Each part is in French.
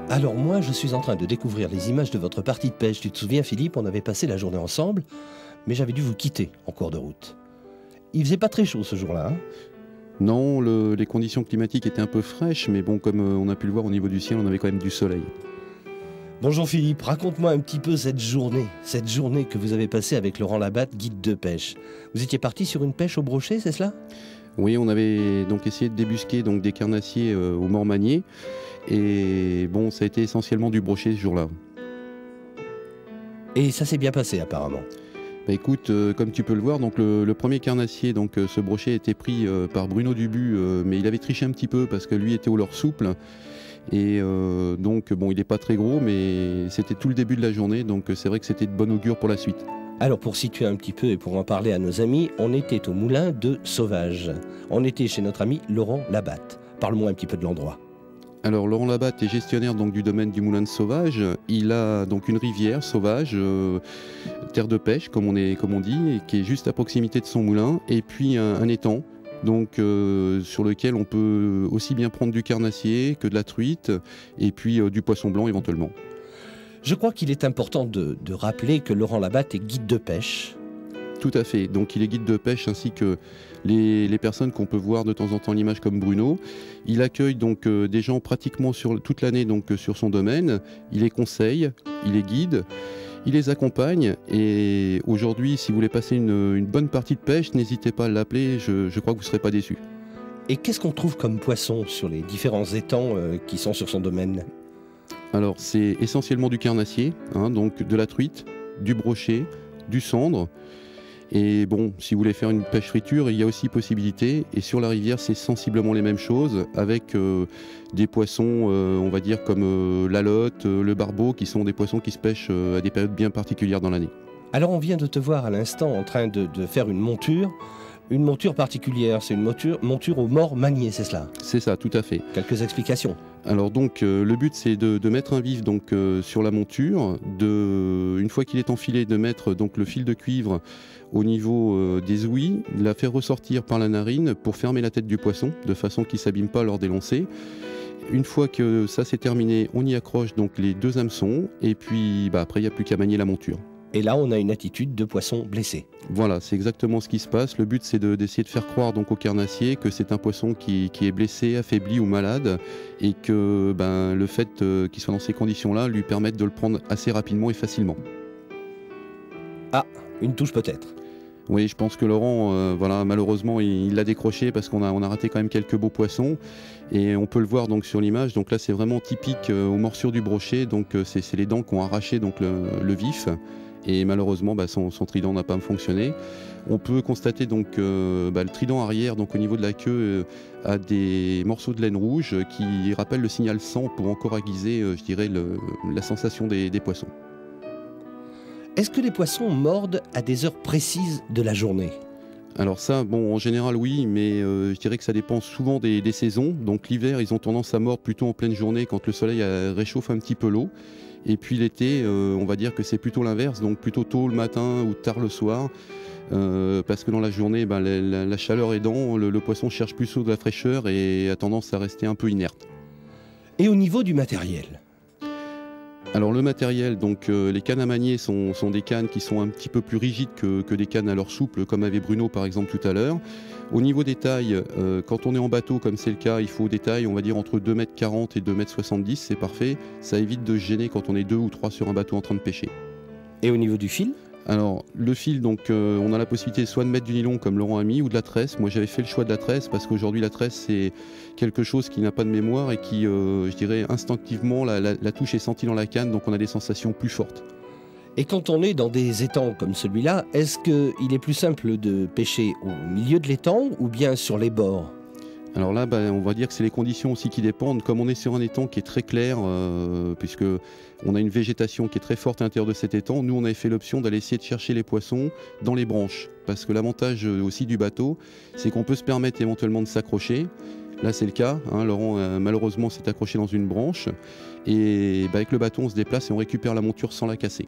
Alors moi, je suis en train de découvrir les images de votre partie de pêche. Tu te souviens, Philippe, on avait passé la journée ensemble, mais j'avais dû vous quitter en cours de route. Il faisait pas très chaud ce jour-là, hein? Non, les conditions climatiques étaient un peu fraîches, mais bon, comme on a pu le voir au niveau du ciel, on avait quand même du soleil. Bonjour Philippe, raconte-moi un petit peu cette journée que vous avez passée avec Laurent Labatte, guide de pêche. Vous étiez parti sur une pêche au brochet, c'est cela? Oui, on avait donc essayé de débusquer donc, des carnassiers au Mormanier, et bon, ça a été essentiellement du brochet ce jour-là. Et ça s'est bien passé apparemment. Bah écoute, comme tu peux le voir, donc le premier carnassier, donc ce brochet a été pris par Bruno Dubu, mais il avait triché un petit peu parce que lui était au leurre souple. Et donc bon, il n'est pas très gros, mais c'était tout le début de la journée, donc c'est vrai que c'était de bon augure pour la suite. Alors pour situer un petit peu et pour en parler à nos amis, on était au moulin de Sauvage. On était chez notre ami Laurent Labatte. Parle-moi un petit peu de l'endroit. Alors Laurent Labatte est gestionnaire donc, du domaine du moulin de Sauvage. Il a donc une rivière Sauvage, terre de pêche comme on dit, et qui est juste à proximité de son moulin, et puis un étang. Donc sur lequel on peut aussi bien prendre du carnassier que de la truite et puis du poisson blanc éventuellement. Je crois qu'il est important de rappeler que Laurent Labatte est guide de pêche. Tout à fait, donc il est guide de pêche ainsi que les personnes qu'on peut voir de temps en temps à l'image comme Bruno. Il accueille donc des gens pratiquement sur toute l'année donc sur son domaine, il les conseille, il les guide. Il les accompagne et aujourd'hui, si vous voulez passer une bonne partie de pêche, n'hésitez pas à l'appeler, je crois que vous ne serez pas déçus. Et qu'est-ce qu'on trouve comme poisson sur les différents étangs qui sont sur son domaine? Alors, c'est essentiellement du carnassier, hein, donc de la truite, du brochet, du cendre. Et bon, si vous voulez faire une pêche friture, il y a aussi possibilité. Et sur la rivière, c'est sensiblement les mêmes choses, avec des poissons, on va dire, comme la lotte, le barbeau, qui sont des poissons qui se pêchent à des périodes bien particulières dans l'année. Alors on vient de te voir à l'instant en train de faire une monture particulière. C'est une monture au Mormanier, c'est cela? C'est ça, tout à fait. Quelques explications. Alors donc le but c'est de mettre un vif donc, sur la monture, une fois qu'il est enfilé, de mettre donc, le fil de cuivre au niveau des ouïes, de la faire ressortir par la narine pour fermer la tête du poisson, de façon qu'il ne s'abîme pas lors des lancers. Une fois que ça c'est terminé, on y accroche donc les deux hameçons, et puis après il n'y a plus qu'à manier la monture. Et là, on a une attitude de poisson blessé. Voilà, c'est exactement ce qui se passe. Le but, c'est d'essayer de faire croire donc, au carnassier que c'est un poisson qui est blessé, affaibli ou malade, et que le fait qu'il soit dans ces conditions-là lui permette de le prendre assez rapidement et facilement. Ah, une touche peut-être. Oui, je pense que Laurent, malheureusement, il l'a décroché parce qu'on a raté quand même quelques beaux poissons. Et on peut le voir donc, sur l'image. Donc là, c'est vraiment typique aux morsures du brochet. Donc c'est les dents qui ont arraché donc, le vif. Et malheureusement, son trident n'a pas fonctionné. On peut constater donc le trident arrière, donc au niveau de la queue, a des morceaux de laine rouge qui rappellent le signal 100 pour encore aiguiser, je dirais, la sensation des poissons. Est-ce que les poissons mordent à des heures précises de la journée? Alors ça, bon, en général oui, mais je dirais que ça dépend souvent des saisons. Donc l'hiver, ils ont tendance à mordre plutôt en pleine journée quand le soleil réchauffe un petit peu l'eau. Et puis l'été, on va dire que c'est plutôt l'inverse, donc plutôt tôt le matin ou tard le soir. Parce que dans la journée, la chaleur aidant, le poisson cherche plus de la fraîcheur et a tendance à rester un peu inerte. Et au niveau du matériel? Alors le matériel, donc les cannes à manier sont des cannes qui sont un petit peu plus rigides que des cannes à leurre souple, comme avait Bruno par exemple tout à l'heure. Au niveau des tailles, quand on est en bateau comme c'est le cas, il faut des tailles, on va dire entre 2,40 m et 2,70 m, c'est parfait. Ça évite de se gêner quand on est 2 ou 3 sur un bateau en train de pêcher. Et au niveau du fil? Alors le fil, donc on a la possibilité soit de mettre du nylon comme Laurent a mis ou de la tresse. Moi j'avais fait le choix de la tresse parce qu'aujourd'hui la tresse c'est quelque chose qui n'a pas de mémoire et qui, je dirais instinctivement, la touche est sentie dans la canne, donc on a des sensations plus fortes. Et quand on est dans des étangs comme celui-là, est-ce qu'il est plus simple de pêcher au milieu de l'étang ou bien sur les bords? Alors là, on va dire que c'est les conditions aussi qui dépendent. Comme on est sur un étang qui est très clair, puisque on a une végétation qui est très forte à l'intérieur de cet étang, nous on avait fait l'option d'aller essayer de chercher les poissons dans les branches. Parce que l'avantage aussi du bateau, c'est qu'on peut se permettre éventuellement de s'accrocher. Là c'est le cas, hein, Laurent malheureusement s'est accroché dans une branche. Et avec le bateau on se déplace et on récupère la monture sans la casser.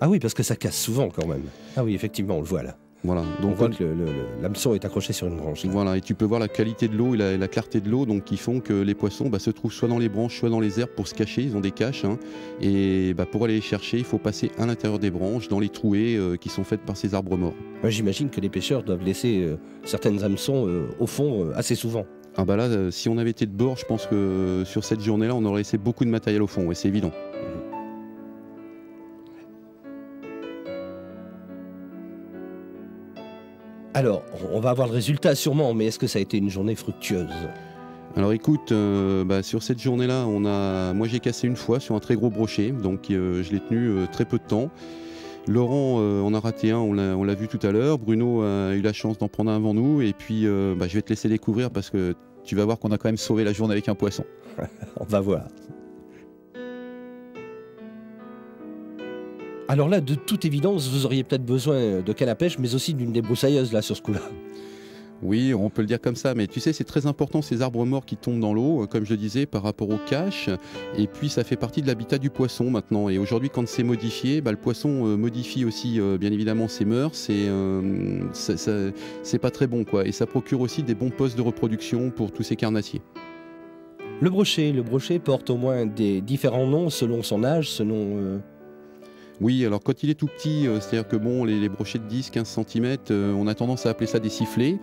Ah oui, parce que ça casse souvent quand même. Ah oui, effectivement, on le voit là. Voilà. On Donc, voit que l'hameçon est accroché sur une branche. Là. voilà, et tu peux voir la qualité de l'eau et la clarté de l'eau, donc qui font que les poissons se trouvent soit dans les branches, soit dans les herbes pour se cacher. Ils ont des caches, hein, et pour aller les chercher, il faut passer à l'intérieur des branches, dans les trouées qui sont faites par ces arbres morts. Moi, j'imagine que les pêcheurs doivent laisser certaines hameçons au fond assez souvent. Ah bah là, si on avait été de bord, je pense que sur cette journée-là, on aurait laissé beaucoup de matériel au fond, et c'est évident. Alors, on va avoir le résultat sûrement, mais est-ce que ça a été une journée fructueuse? Alors écoute, sur cette journée-là, moi j'ai cassé une fois sur un très gros brochet, donc je l'ai tenu très peu de temps. Laurent en a raté un, on l'a vu tout à l'heure. Bruno a eu la chance d'en prendre un avant nous, et puis je vais te laisser découvrir parce que tu vas voir qu'on a quand même sauvé la journée avec un poisson. On va voir. Alors là, de toute évidence, vous auriez peut-être besoin de canne à pêche, mais aussi d'une débroussailleuse là sur ce coup-là. Oui, on peut le dire comme ça, mais tu sais, c'est très important ces arbres morts qui tombent dans l'eau, comme je le disais, par rapport aux caches, et puis ça fait partie de l'habitat du poisson maintenant. Et aujourd'hui, quand c'est modifié, le poisson modifie aussi bien évidemment ses mœurs, et c'est pas très bon, quoi. Et ça procure aussi des bons postes de reproduction pour tous ces carnassiers. Le brochet porte au moins des différents noms selon son âge, selon... Oui, alors quand il est tout petit, c'est-à-dire que les brochets de 10-15 cm, on a tendance à appeler ça des sifflets.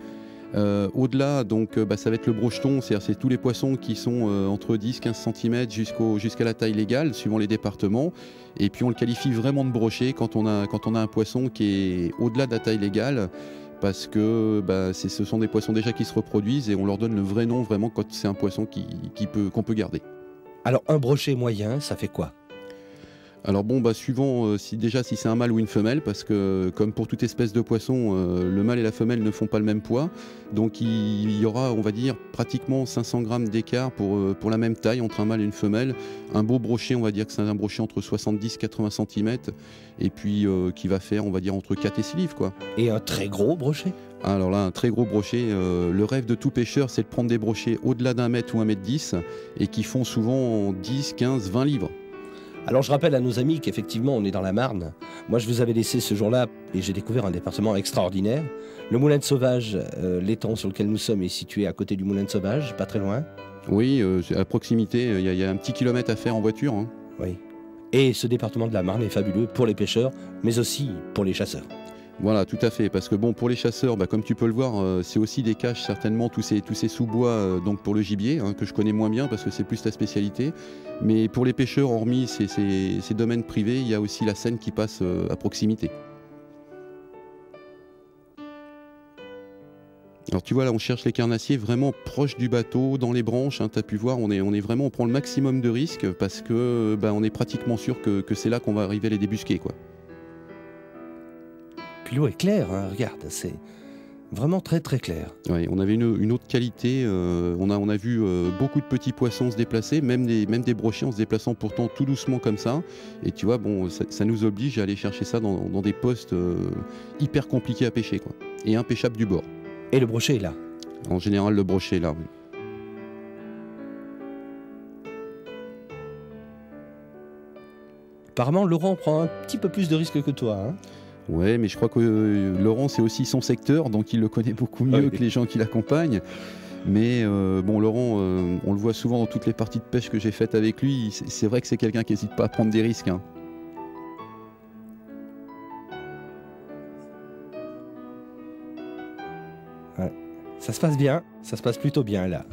Au-delà, donc, ça va être le brocheton, c'est-à-dire c'est tous les poissons qui sont entre 10-15 cm jusqu'à la taille légale, suivant les départements. Et puis on le qualifie vraiment de brochet quand on a un poisson qui est au-delà de la taille légale, parce que ce sont des poissons déjà qui se reproduisent et on leur donne le vrai nom vraiment quand c'est un poisson qu'on peut garder. Alors un brochet moyen, ça fait quoi ? Alors suivant si c'est un mâle ou une femelle, parce que comme pour toute espèce de poisson, le mâle et la femelle ne font pas le même poids. Donc il y aura, on va dire, pratiquement 500 grammes d'écart pour la même taille entre un mâle et une femelle. Un beau brochet, on va dire que c'est un brochet entre 70-80 cm, et puis qui va faire, on va dire, entre 4 et 6 livres, quoi. Et un très gros brochet ? Alors là, un très gros brochet, le rêve de tout pêcheur, c'est de prendre des brochets au-delà d'1 mètre ou 1,10 m et qui font souvent 10, 15, 20 livres. Alors je rappelle à nos amis qu'effectivement on est dans la Marne. Moi je vous avais laissé ce jour-là et j'ai découvert un département extraordinaire. Le Moulin de Sauvage, l'étang sur lequel nous sommes est situé à côté du Moulin de Sauvage, pas très loin. Oui, à proximité, il y a un petit kilomètre à faire en voiture, hein. Oui. Et ce département de la Marne est fabuleux pour les pêcheurs, mais aussi pour les chasseurs. Voilà, tout à fait, parce que pour les chasseurs, comme tu peux le voir, c'est aussi des caches certainement, tous ces sous-bois donc pour le gibier, hein, que je connais moins bien parce que c'est plus ta spécialité. Mais pour les pêcheurs, hormis ces domaines privés, il y a aussi la Seine qui passe à proximité. Alors tu vois, là on cherche les carnassiers vraiment proches du bateau, dans les branches, hein, tu as pu voir, on prend le maximum de risques parce que on est pratiquement sûr que c'est là qu'on va arriver à les débusquer, quoi. Puis l'eau est claire, hein, regarde, c'est vraiment très très clair. Ouais, on avait une autre qualité, on a vu beaucoup de petits poissons se déplacer, même des brochets en se déplaçant pourtant tout doucement comme ça. Et tu vois, ça nous oblige à aller chercher ça dans des postes hyper compliqués à pêcher, quoi. Et impêchables du bord. Et le brochet est là. En général, le brochet est là, oui. Apparemment, Laurent prend un petit peu plus de risques que toi, hein. Ouais, mais je crois que Laurent, c'est aussi son secteur, donc il le connaît beaucoup mieux que les gens qui l'accompagnent. Mais Laurent, on le voit souvent dans toutes les parties de pêche que j'ai faites avec lui. C'est vrai que c'est quelqu'un qui n'hésite pas à prendre des risques, hein. Ouais. Ça se passe bien, ça se passe plutôt bien là.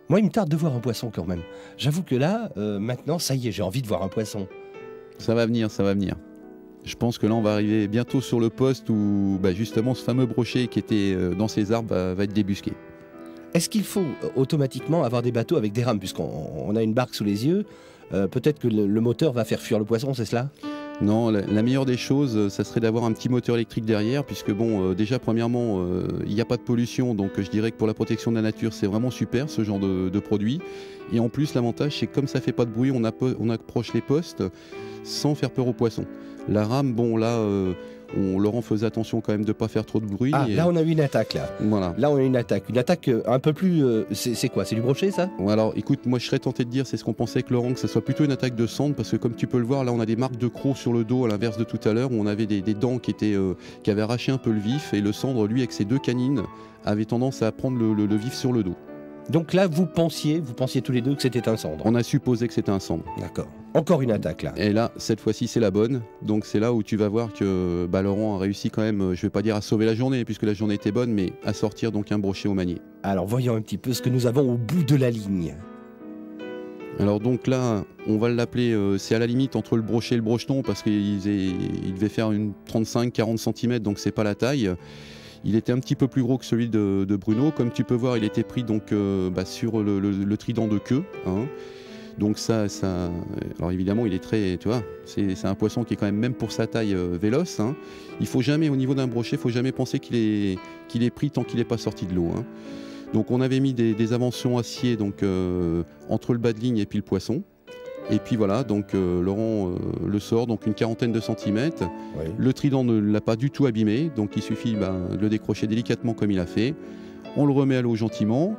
Moi, il me tarde de voir un poisson quand même. J'avoue que là, maintenant, ça y est, j'ai envie de voir un poisson. Ça va venir, ça va venir. Je pense que là, on va arriver bientôt sur le poste où justement ce fameux brochet qui était dans ces arbres va être débusqué. Est-ce qu'il faut automatiquement avoir des bateaux avec des rames, puisqu'on a une barque sous les yeux, peut-être que le moteur va faire fuir le poisson, c'est cela ? Non, la meilleure des choses, ça serait d'avoir un petit moteur électrique derrière, puisque déjà premièrement, il n'y a pas de pollution, donc je dirais que pour la protection de la nature, c'est vraiment super ce genre de produit. Et en plus, l'avantage, c'est que comme ça fait pas de bruit, on approche les postes sans faire peur aux poissons. La rame, Laurent faisait attention quand même de ne pas faire trop de bruit. Ah, là on a eu une attaque là. Voilà. Là on a eu une attaque un peu plus... c'est quoi? C'est du brochet ça? Alors écoute, moi je serais tenté de dire, c'est ce qu'on pensait avec Laurent, que ça soit plutôt une attaque de cendre, parce que comme tu peux le voir, là on a des marques de crocs sur le dos, à l'inverse de tout à l'heure, où on avait des dents qui avaient arraché un peu le vif, et le cendre, lui, avec ses 2 canines, avait tendance à prendre le vif sur le dos. Donc là vous pensiez tous les deux que c'était un cendre? On a supposé que c'était un cendre. D'accord. Encore une attaque là. Et là, cette fois-ci, c'est la bonne. Donc c'est là où tu vas voir que Laurent a réussi quand même, je vais pas dire à sauver la journée, puisque la journée était bonne, mais à sortir donc un brochet au manier. Alors voyons un petit peu ce que nous avons au bout de la ligne. Alors donc là, on va l'appeler, c'est à la limite entre le brochet et le brocheton, parce qu'il devait faire une 35-40 cm, donc c'est pas la taille. Il était un petit peu plus gros que celui de Bruno. Comme tu peux voir, il était pris donc, sur le trident de queue. Hein. Donc ça, alors évidemment, il est très, tu vois, c'est un poisson qui est quand même pour sa taille, véloce. Hein. Il faut jamais, au niveau d'un brochet, il faut jamais penser qu'il est pris tant qu'il n'est pas sorti de l'eau. Hein. Donc on avait mis des inventions acier donc, entre le bas de ligne et puis le poisson. Et puis voilà, donc Laurent le sort, donc une 40aine de centimètres. Oui. Le trident ne l'a pas du tout abîmé, donc il suffit de le décrocher délicatement comme il a fait. On le remet à l'eau gentiment.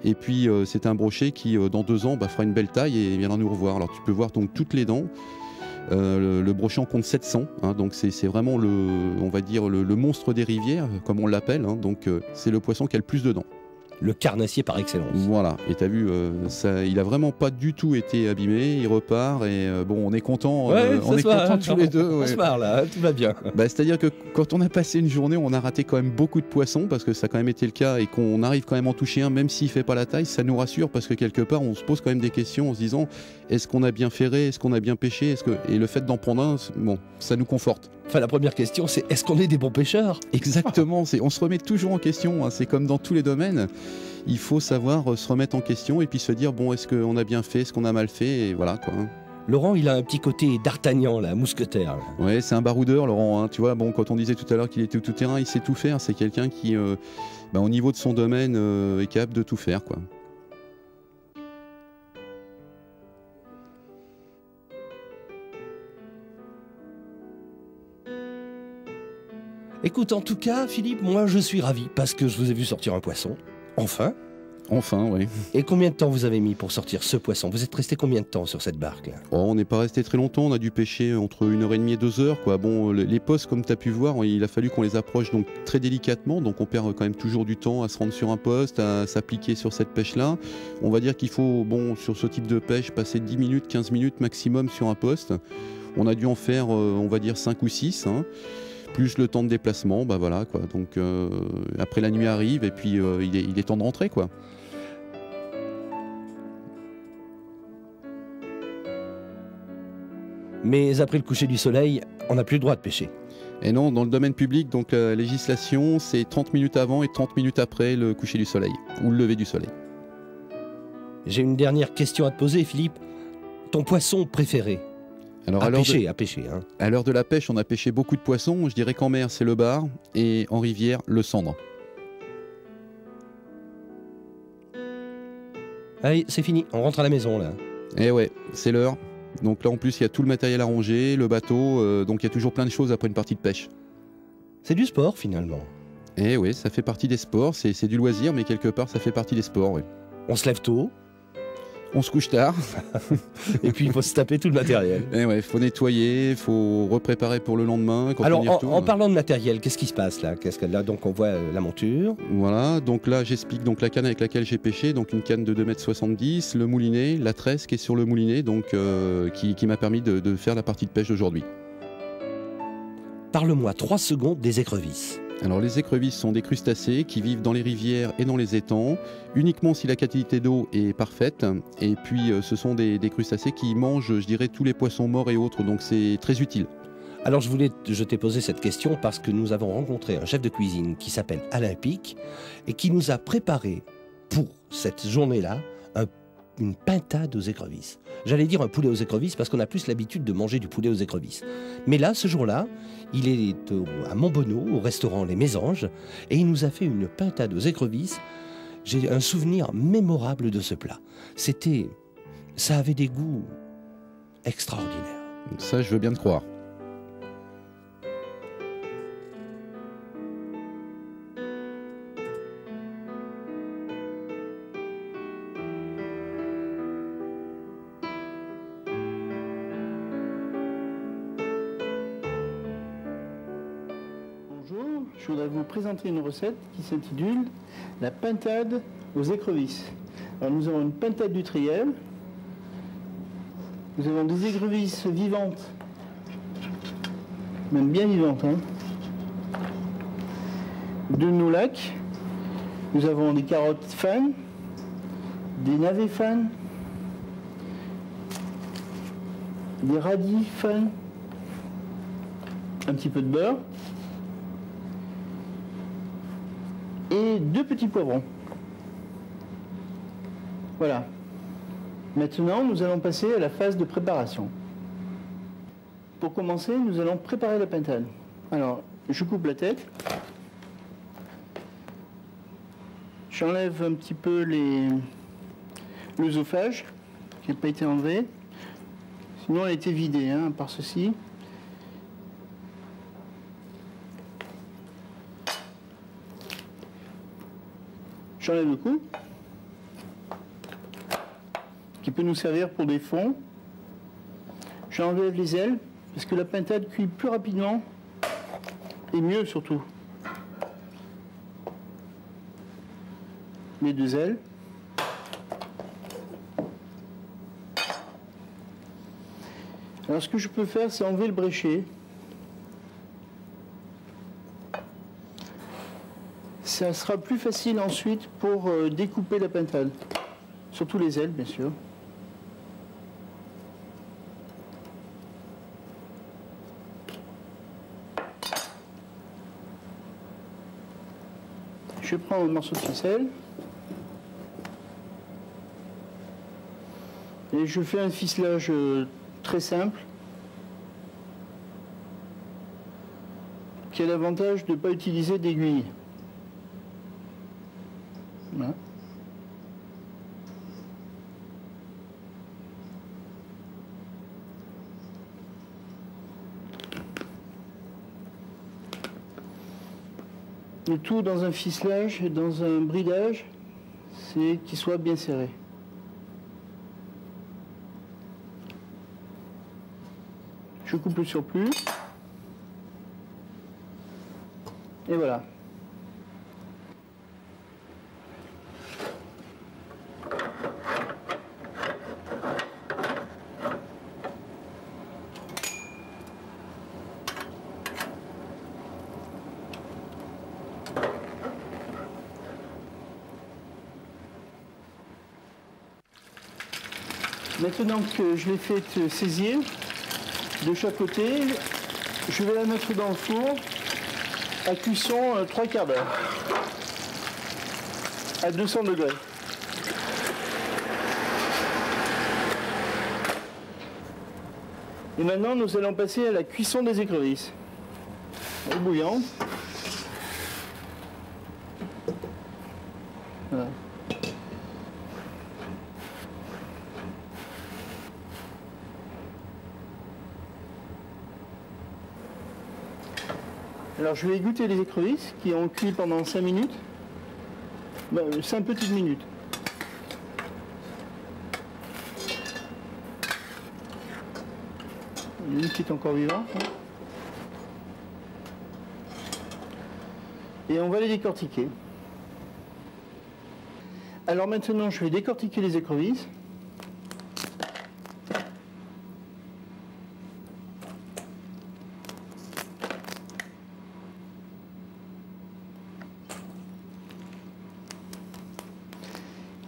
Et puis c'est un brochet qui, dans 2 ans, fera une belle taille et viendra nous revoir. Alors tu peux voir donc toutes les dents. Le brochet en compte 700, hein, donc c'est vraiment on va dire le monstre des rivières, comme on l'appelle. Hein, donc c'est le poisson qui a le plus de dents. Le carnassier par excellence. Voilà, et t'as vu, il a vraiment pas du tout été abîmé, il repart et bon, on est content, on est contents tous les deux. On se marre là, tout va bien. C'est-à-dire que quand on a passé une journée, on a raté quand même beaucoup de poissons, parce que ça a quand même été le cas, et qu'on arrive quand même à en toucher un, même s'il fait pas la taille, ça nous rassure, parce que quelque part, on se pose quand même des questions en se disant, est-ce qu'on a bien ferré, est-ce qu'on a bien pêché, et le fait d'en prendre un, bon, ça nous conforte. Enfin, la première question, c'est est-ce qu'on est des bons pêcheurs? Exactement, on se remet toujours en question, hein, c'est comme dans tous les domaines. Il faut savoir se remettre en question et puis se dire, bon, est-ce qu'on a bien fait, est-ce qu'on a mal fait, et voilà quoi. Laurent, il a un petit côté d'Artagnan, là, mousquetaire. Ouais, c'est un baroudeur, Laurent. Hein. Tu vois, bon, quand on disait tout à l'heure qu'il était tout terrain, il sait tout faire. C'est quelqu'un qui, au niveau de son domaine, est capable de tout faire, quoi. Écoute, en tout cas, Philippe, moi je suis ravi parce que je vous ai vu sortir un poisson. Enfin. Enfin, oui. Et combien de temps vous avez mis pour sortir ce poisson? Vous êtes resté combien de temps sur cette barque là? Oh, on n'est pas resté très longtemps, on a dû pêcher entre 1h30 et 2 heures. Quoi. Bon, les postes, comme tu as pu voir, il a fallu qu'on les approche donc, très délicatement. Donc on perd quand même toujours du temps à se rendre sur un poste, à s'appliquer sur cette pêche-là. On va dire qu'il faut, bon, sur ce type de pêche, passer 10 minutes, 15 minutes maximum sur un poste. On a dû en faire, on va dire, 5 ou 6. Hein. Plus le temps de déplacement, voilà quoi. Donc après la nuit arrive et puis il est temps de rentrer quoi. Mais après le coucher du soleil, on n'a plus le droit de pêcher. Et non, dans le domaine public, donc la législation, c'est 30 minutes avant et 30 minutes après le coucher du soleil ou le lever du soleil. J'ai une dernière question à te poser, Philippe. Ton poisson préféré? Alors, à pêcher. Hein. À l'heure de la pêche, on a pêché beaucoup de poissons. Je dirais qu'en mer, c'est le bar et en rivière, le cendre. Allez, c'est fini. On rentre à la maison, là. Eh ouais, c'est l'heure. Donc là, en plus, il y a tout le matériel à ranger, le bateau. Donc il y a toujours plein de choses après une partie de pêche. C'est du sport, finalement. Eh oui, ça fait partie des sports. C'est du loisir, mais quelque part, ça fait partie des sports, oui. On se lève tôt. On se couche tard. Et puis il faut se taper tout le matériel. Et ouais, il faut nettoyer, il faut repréparer pour le lendemain. Quand alors en parlant de matériel, qu'est-ce qui se passe là? Là donc on voit la monture. Voilà, donc là j'explique donc la canne avec laquelle j'ai pêché, donc une canne de 2,70 m, le moulinet, la tresse qui est sur le moulinet, donc qui m'a permis de faire la partie de pêche d'aujourd'hui. Parle-moi 3 secondes des écrevisses. Alors les écrevisses sont des crustacés qui vivent dans les rivières et dans les étangs, uniquement si la qualité d'eau est parfaite. Et puis ce sont des crustacés qui mangent, je dirais, tous les poissons morts et autres, donc c'est très utile. Alors je t'ai posé cette question parce que nous avons rencontré un chef de cuisine qui s'appelle Alain Pic et qui nous a préparé pour cette journée-là une pintade aux écrevisses. J'allais dire un poulet aux écrevisses parce qu'on a plus l'habitude de manger du poulet aux écrevisses. Mais là, ce jour-là, il est à Montbonneau, au restaurant Les Mésanges, et il nous a fait une pintade aux écrevisses. J'ai un souvenir mémorable de ce plat. Ça avait des goûts extraordinaires. Ça, je veux bien te croire. Je voudrais vous présenter une recette qui s'intitule la pintade aux écrevisses. Alors nous avons une pintade du trièvre, nous avons des écrevisses vivantes, même bien vivantes, hein. De Noulac, nous avons des carottes fans, des navets fans, des radis fans, un petit peu de beurre et 2 petits poivrons. Voilà. Maintenant, nous allons passer à la phase de préparation. Pour commencer, nous allons préparer la pintade. Alors, je coupe la tête. J'enlève un petit peu l'œsophage qui n'a pas été enlevé. Sinon, elle a été vidée, hein, par ceci. J'enlève le cou, qui peut nous servir pour des fonds. J'enlève les ailes, parce que la pintade cuit plus rapidement et mieux surtout. Les 2 ailes. Alors ce que je peux faire, c'est enlever le bréchet. Ça sera plus facile ensuite pour découper la pintade. Surtout les ailes, bien sûr. Je prends un morceau de ficelle. Et je fais un ficelage très simple, qui a l'avantage de ne pas utiliser d'aiguille. Voilà. Le tout dans un ficelage, dans un bridage, c'est qu'il soit bien serré. Je coupe le surplus. Et voilà. Maintenant que je l'ai fait saisir de chaque côté, je vais la mettre dans le four à cuisson 3 quarts d'heure à 200 degrés. Et maintenant nous allons passer à la cuisson des écrevisses. Eau bouillante. Voilà. Alors je vais égoutter les écrevisses qui ont cuit pendant 5 minutes. 5 petites minutes. Il y en a une qui est encore vivante. Et on va les décortiquer. Alors maintenant je vais décortiquer les écrevisses.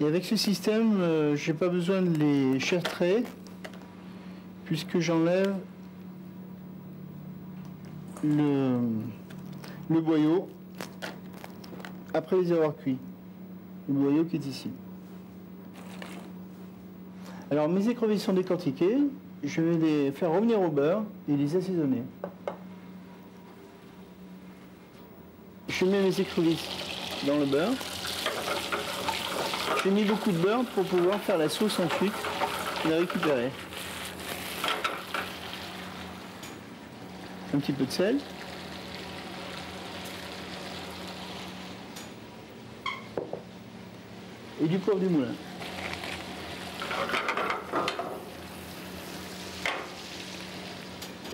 Et avec ce système, je n'ai pas besoin de les chartrer puisque j'enlève le boyau après les avoir cuits. Le boyau qui est ici. Alors mes écrevisses sont décortiquées, je vais les faire revenir au beurre et les assaisonner. Je mets mes écrevisses dans le beurre. J'ai mis beaucoup de beurre pour pouvoir faire la sauce ensuite et la récupérer. Un petit peu de sel. Et du poivre du moulin.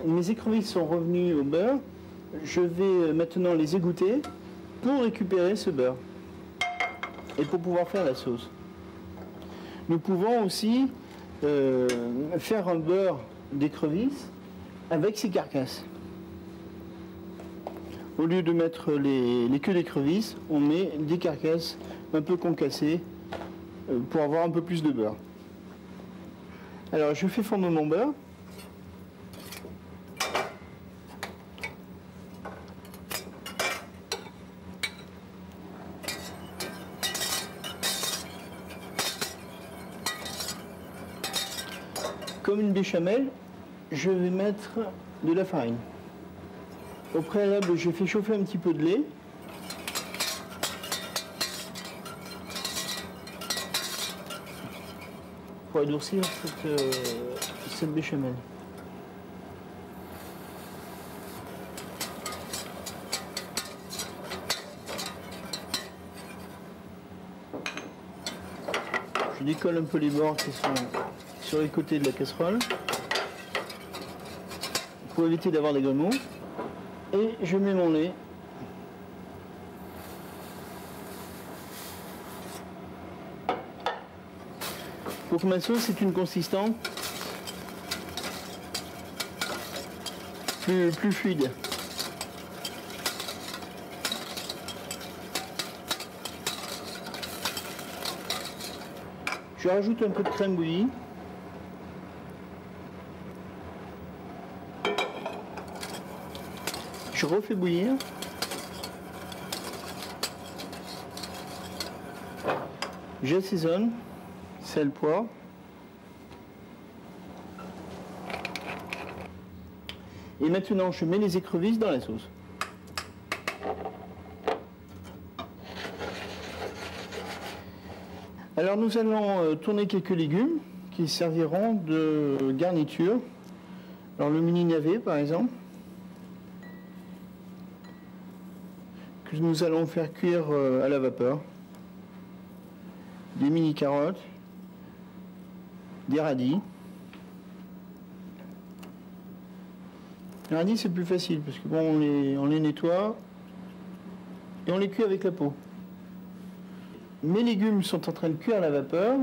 Mes écrevisses sont revenues au beurre. je vais maintenant les égoutter pour récupérer ce beurre et pour pouvoir faire la sauce. Nous pouvons aussi faire un beurre d'écrevisse avec ces carcasses. Au lieu de mettre les queues d'écrevisse, on met des carcasses un peu concassées pour avoir un peu plus de beurre. Alors je fais fondre mon beurre. Comme une béchamel, je vais mettre de la farine. Au préalable, je fais chauffer un petit peu de lait. Pour adoucir cette béchamel. Je décolle un peu les bords qui sont sur les côtés de la casserole pour éviter d'avoir des grumeaux. Et je mets mon lait. Pour que ma sauce ait une consistance plus fluide. Je rajoute un peu de crème bouillie. Je refais bouillir. J'assaisonne, sel, poivre. Et maintenant, je mets les écrevisses dans la sauce. Alors nous allons tourner quelques légumes qui serviront de garniture. Alors le mini navet par exemple, que nous allons faire cuire à la vapeur. Des mini carottes, des radis. Les radis c'est plus facile parce que bon, on les nettoie et on les cuit avec la peau. Mes légumes sont en train de cuire à la vapeur.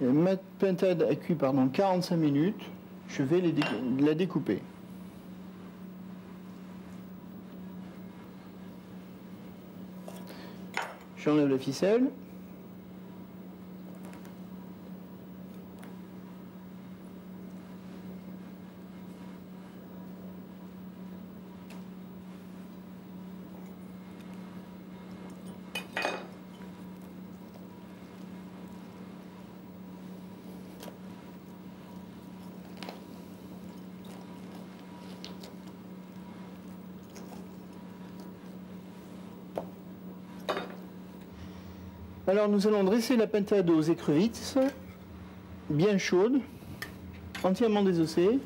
Ma pintade a cuit pendant 45 minutes. Je vais la découper. J'enlève la ficelle. Alors nous allons dresser la pintade aux écrevisses, bien chaude, entièrement désossée,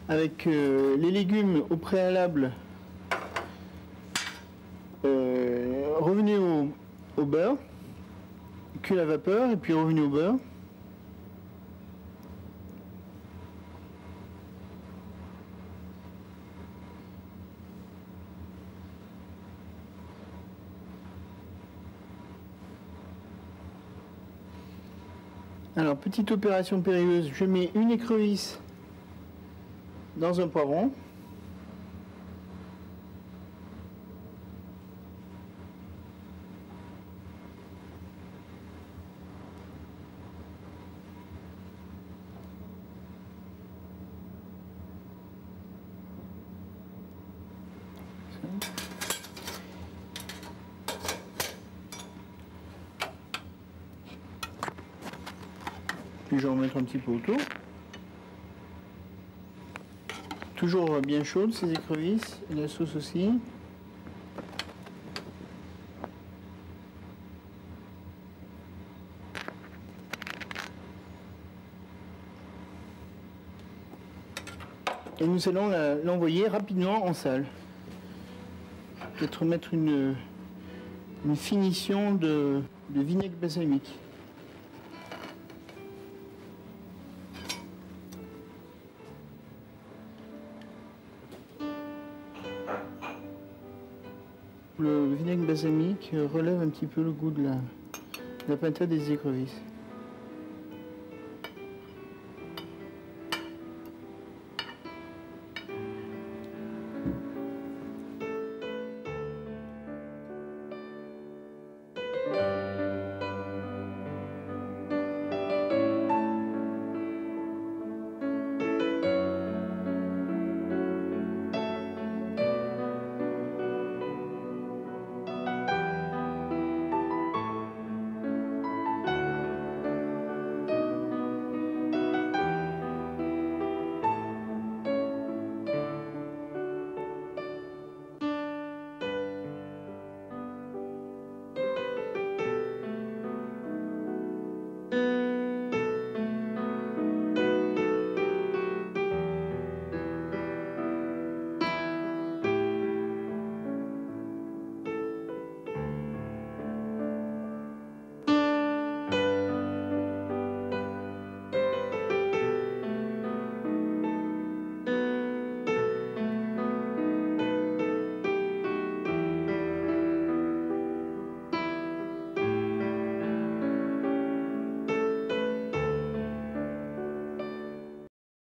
avec les légumes au préalable revenus au beurre, cuits à la vapeur et puis revenus au beurre. Alors, petite opération périlleuse, je mets une écrevisse dans un poivron. Puis je vais en mettre un petit peu autour. Toujours bien chaude ces écrevisses, et la sauce aussi. Et nous allons l'envoyer rapidement en salle. Peut-être mettre une finition de vinaigre balsamique. balsamique relève un petit peu le goût de la pintade des écrevisses.